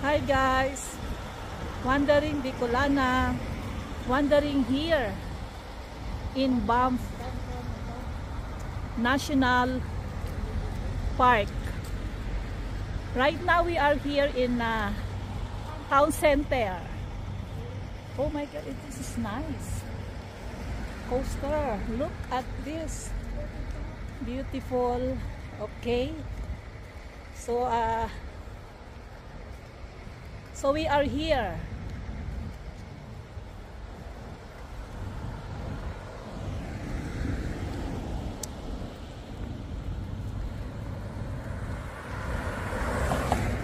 Hi guys, wandering Bicolana, wandering here in Banff National Park. Right now we are here in town center. Oh my god, this is nice. Coaster, look at this. Beautiful. Okay. So we are here.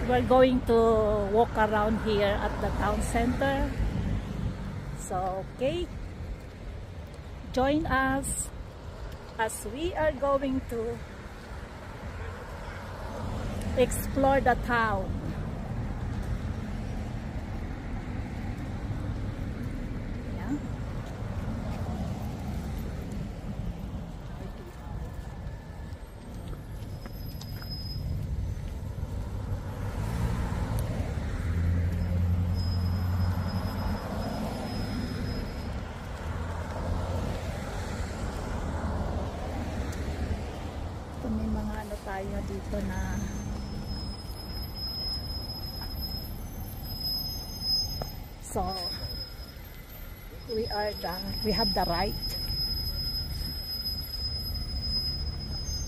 We're going to walk around here at the town center. So okay, join us as we are going to explore the town. Yeah. Ito may mga ano tayo dito na so we have the right.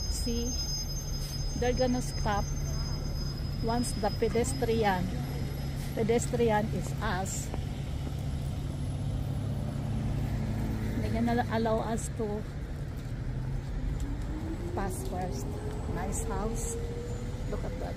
See, they're gonna stop once the pedestrian is us. They're gonna allow us to pass first. Nice house. Look at that.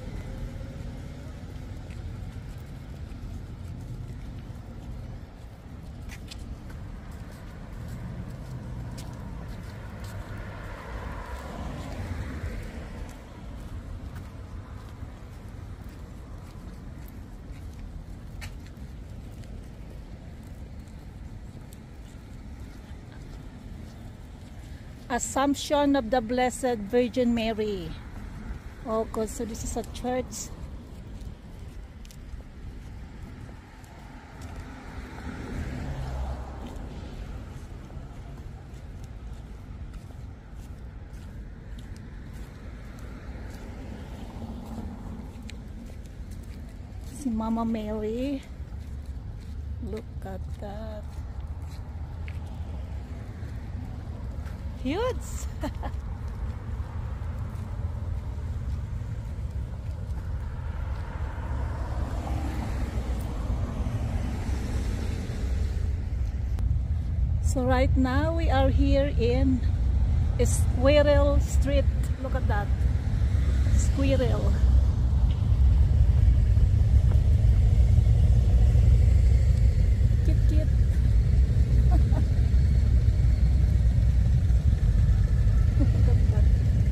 Assumption of the Blessed Virgin Mary. Oh, good. So this is a church. Si Mama Mary. Look at that. Huge. So right now we are here in Squirrel Street. Look at that. Squirrel. Cute.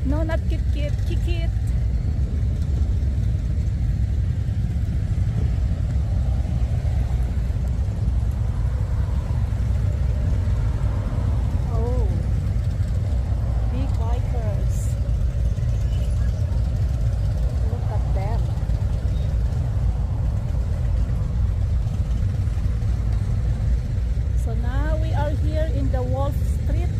No, not cute. Oh, big bikers. Look at them. So now we are here in the Wolf Street.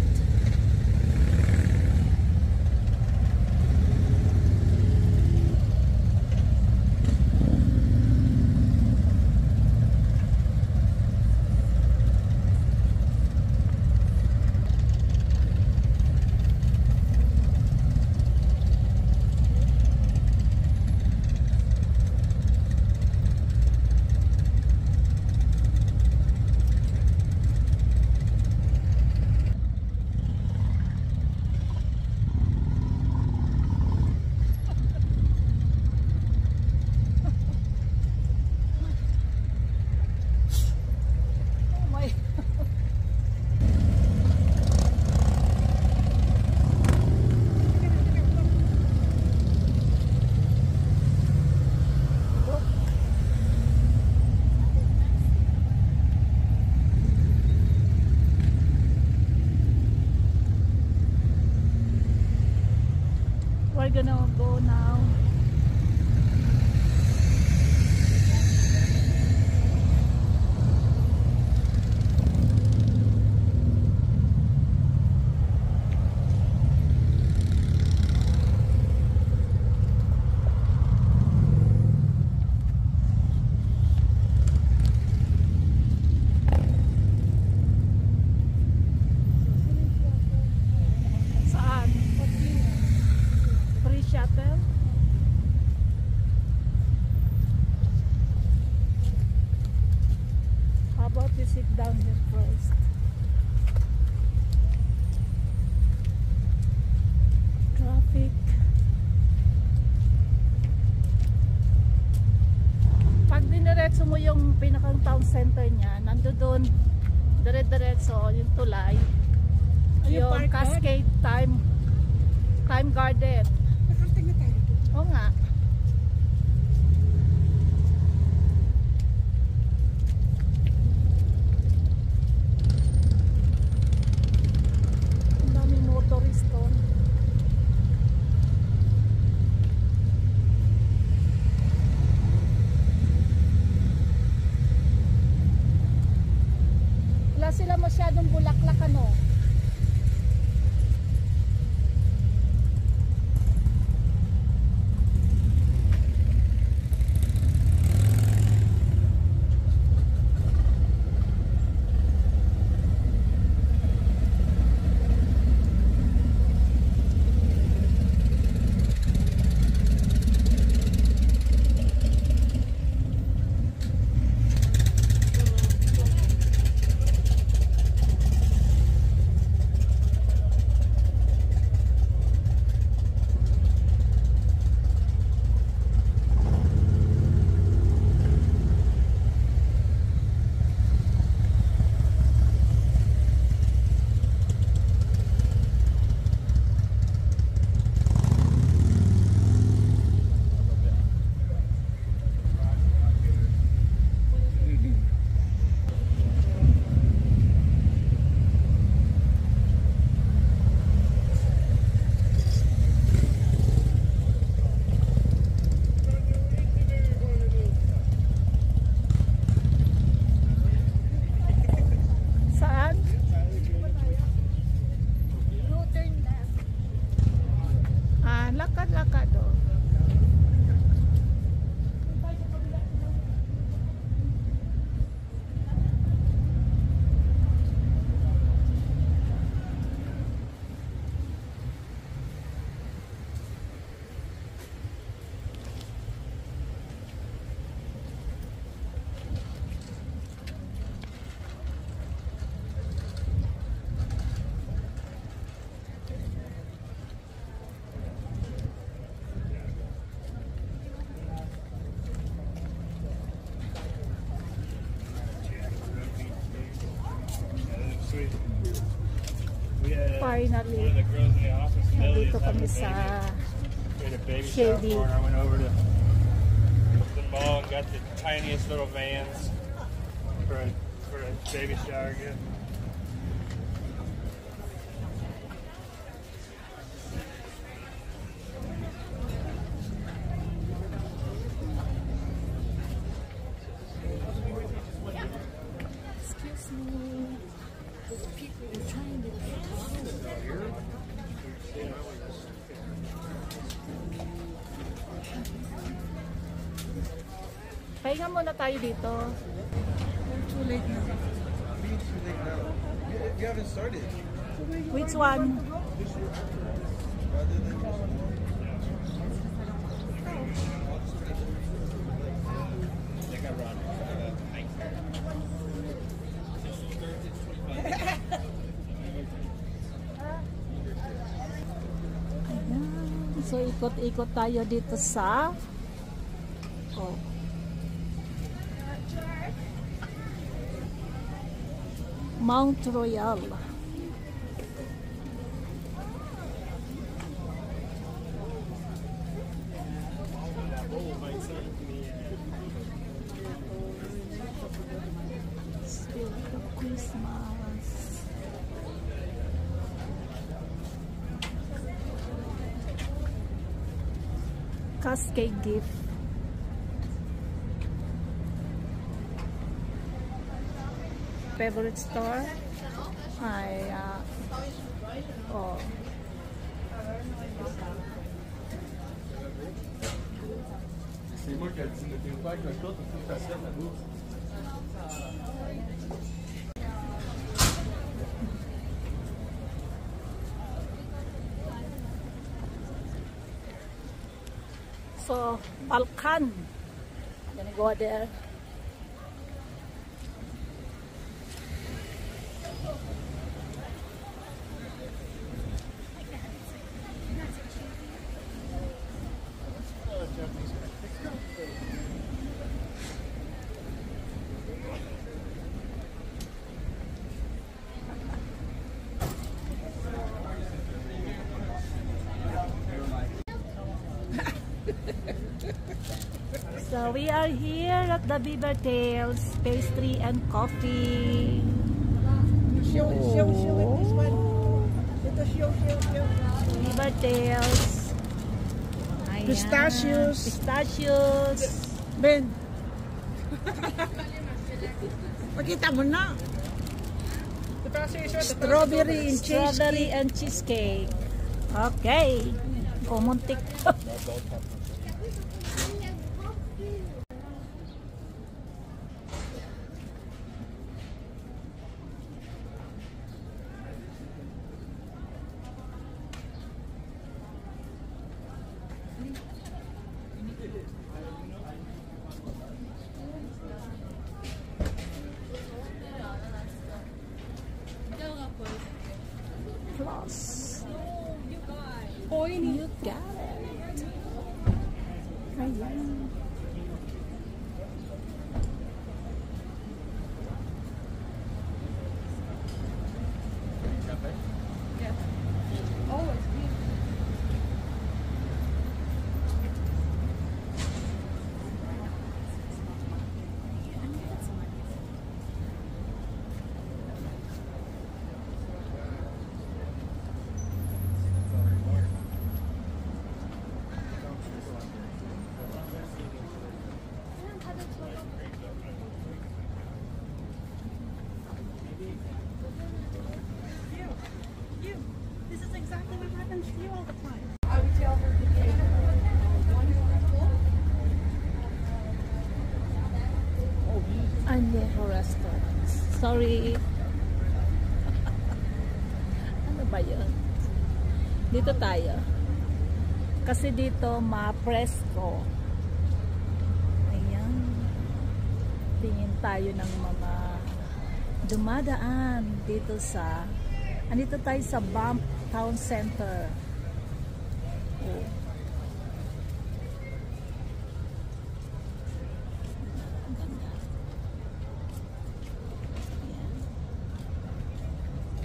We're gonna go now down here first. Traffic. Pag diniretso mo yung pinakang town center niya, nandoon dire-diretso yung tulay, yung Cascade Time Garden. Nakarating na tayo. Oo nga. Ang daming motorist doon. Wala sila masyadong bulaklak ano. Lakad-lakad oh. Finally, nandito kami sa Shady. I went over to the mall and got the tiniest little vans for a baby shower gift. Excuse me. People are trying to pahinga muna tayo dito. Too late now. Being too late now. You haven't started. Which one? Rather than Ayan. So ikot-ikot tayo dito sa Mount Royal. Spirit of Christmas. Cascade gift. Favorite store ay c'est moi qui ai dit de faire avec le code, c'est plus facile à bouffe. So, Balkan. Gonna go there. So we are here at the Beaver Tails Pastry and Coffee. Show it, this one. Ito, show. Beaver Tails. Ayan. Pistachios. Ben. Pakita mo na. Strawberry and cheesecake. Okay. Kumuntik. Plus. You got it. Ayan. This is exactly what happens to you all the time. Añejo Restaurant. Sorry. Ano ba yun? Dito tayo. Kasi dito ma-presko. Ayan. Tingin tayo ng mga dumadaan dito sa andito tayo sa Banff Town Center. Oh.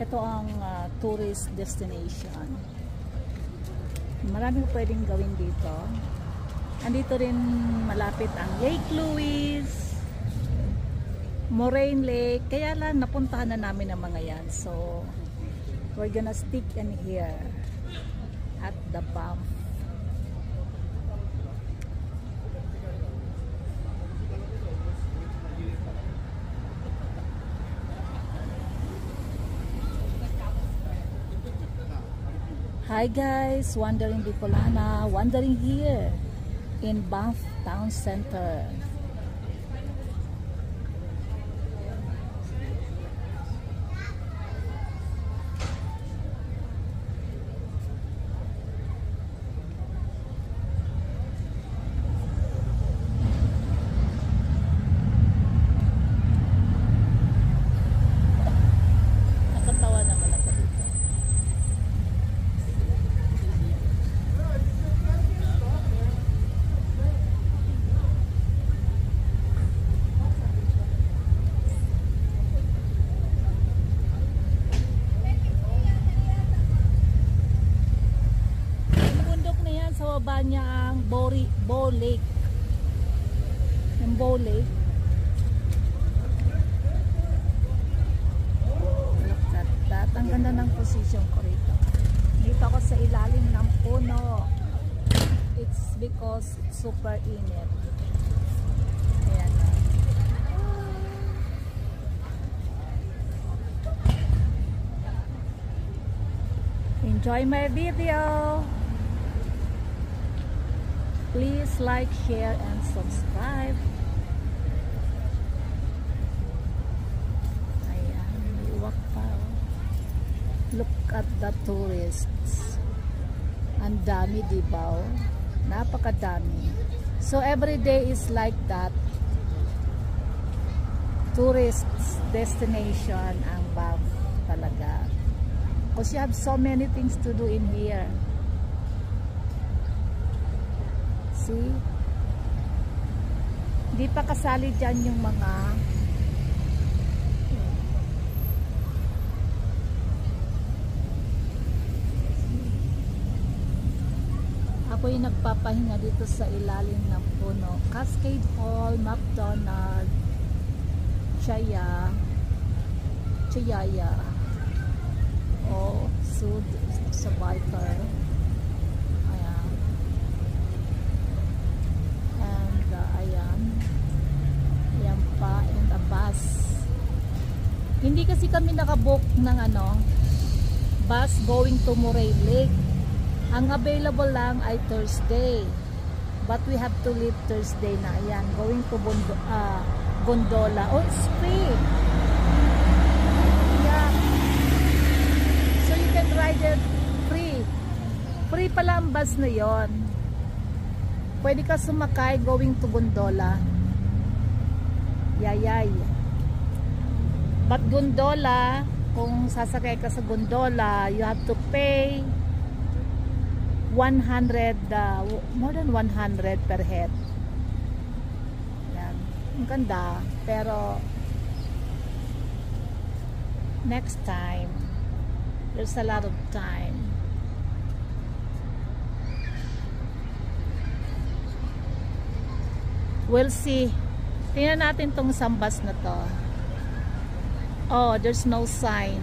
Ito ang tourist destination. Maraming pwedeng gawin dito. Andito rin malapit ang Lake Louise, Moraine Lake. Kaya lang napuntahan na namin ang mga yan. So, we're gonna stick in here at the Banff. Hi guys, Wandering Bicolana, wandering here in Banff Town Center. Nakatawa naman ako dito. Sa baba niya ang Bow Lake. Yung Bow Lake. Look at that. Ang ganda ng position ko rito. Dito ako sa ilalim ng puno. It's because it's super init. Ayan. Enjoy my video. Please like, share, and subscribe. Ayan, liwak pa. Look at the tourists. Ang dami, diba? Napakadami. So every day is like that. Tourists destination ang Banff talaga. Because you have so many things to do in here. See? Di pa kasali dyan yung mga Ako yung nagpapahinga dito sa ilalim ng puno. Cascade Hall, McDonald, Chayaya, Sud sa Viper. Ayan. And ayan. Ayan pa, and a bus. Hindi kasi kami nakabook ng bus going to Moray Lake. Ang available lang ay Thursday. But we have to leave Thursday na. Ayan, going to Gondola. Oh, it's free. Yeah. So you can ride it free. Free pala ang bus na yon. Pwede ka sumakay going to Gondola. Yayay. But Gondola, kung sasakay ka sa Gondola, you have to pay 100, more than 100 per head. Yan. Ang ganda. Pero next time, there's a lot of time. We'll see. Tingnan natin tong sambas na to. Oh, there's no sign.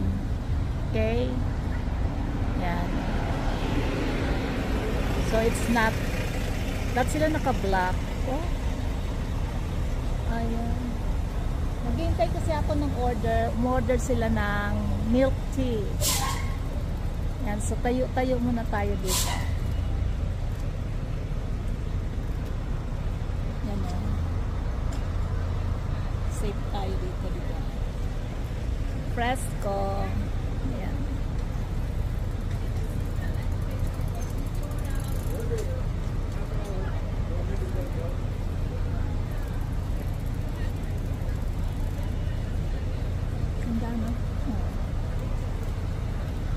Okay? Yan. So it's not, lahat sila naka-black. Oh. Ayan. Naghihintay kasi ako ng order sila ng milk tea. Yan, so tayo muna tayo dito. Yan o. Safe tayo dito. Fresco. Yan.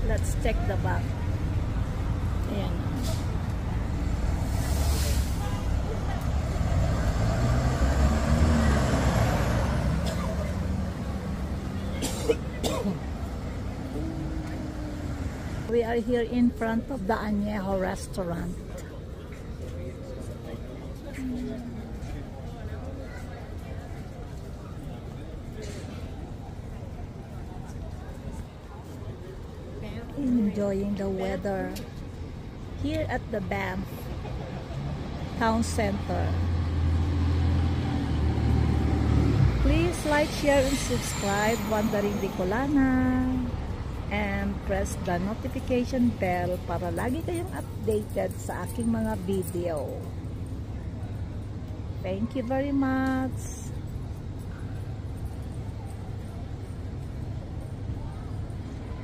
Let's check the back. Ayan. We are here in front of the Añejo restaurant. Enjoying the weather here at the Banff Town Center. Please like, share, and subscribe Wandering Bicolana, and press the notification bell para lagi kayong updated sa aking mga video. Thank you very much.